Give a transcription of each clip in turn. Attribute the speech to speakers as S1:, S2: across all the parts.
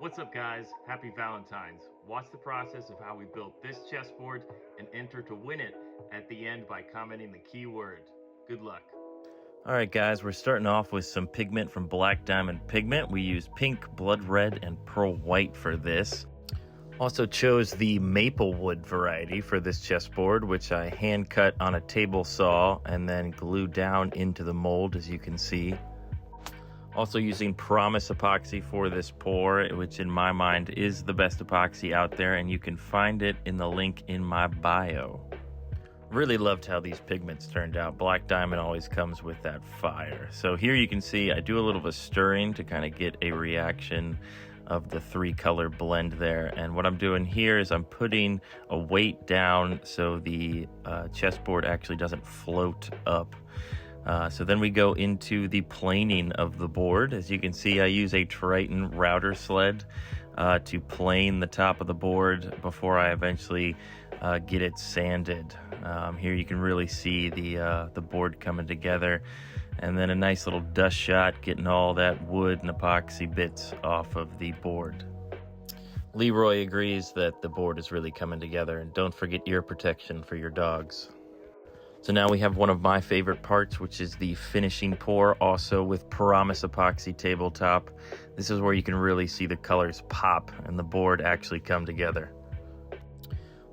S1: What's up guys? Happy Valentines. Watch the process of how we built this chessboard and enter to win it at the end by commenting the keyword. Good luck. Alright guys, we're starting off with some pigment from Black Diamond Pigment. We use pink, blood red, and pearl white for this. Also chose the maple wood variety for this chessboard, which I hand cut on a table saw and then glued down into the mold, as you can see. Also using Promise epoxy for this pour, which in my mind is the best epoxy out there, and you can find it in the link in my bio. Really loved how these pigments turned out. Black Diamond always comes with that fire. So here you can see I do a little of a stirring to kind of get a reaction of the three color blend there. And what I'm doing here is I'm putting a weight down so the chessboard actually doesn't float up. So then we go into the planing of the board. As you can see, I use a Triton router sled to plane the top of the board before I eventually get it sanded. Here you can really see the board coming together, and then a nice little dust shot getting all that wood and epoxy bits off of the board. Leroy agrees that the board is really coming together, and don't forget ear protection for your dogs. So now we have one of my favorite parts, which is the finishing pour, also with Promise epoxy tabletop. This is where you can really see the colors pop and the board actually come together.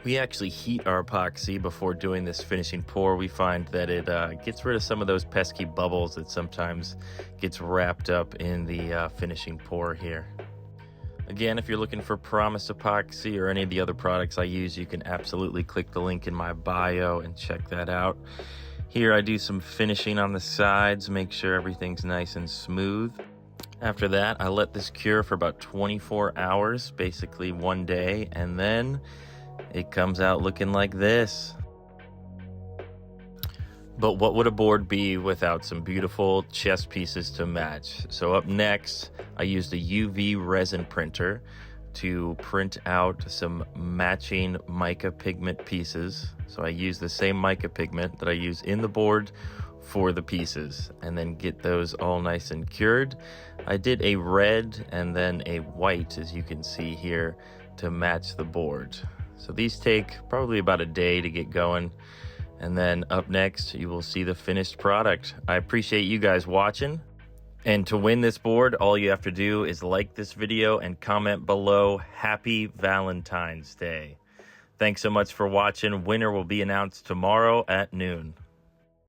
S1: We actually heat our epoxy before doing this finishing pour. We find that it gets rid of some of those pesky bubbles that sometimes gets wrapped up in the finishing pour here. Again, if you're looking for Promise epoxy or any of the other products I use, you can absolutely click the link in my bio and check that out. Here I do some finishing on the sides, make sure everything's nice and smooth. After that, I let this cure for about 24 hours, basically one day, and then it comes out looking like this. But what would a board be without some beautiful chess pieces to match? So up next, I used a UV resin printer to print out some matching mica pigment pieces. So I use the same mica pigment that I use in the board for the pieces, and then get those all nice and cured. I did a red and then a white, as you can see here, to match the board. So these take probably about a day to get going. And then up next, you will see the finished product. I appreciate you guys watching. And to win this board, all you have to do is like this video and comment below, Happy Valentine's Day. Thanks so much for watching. Winner will be announced tomorrow at noon.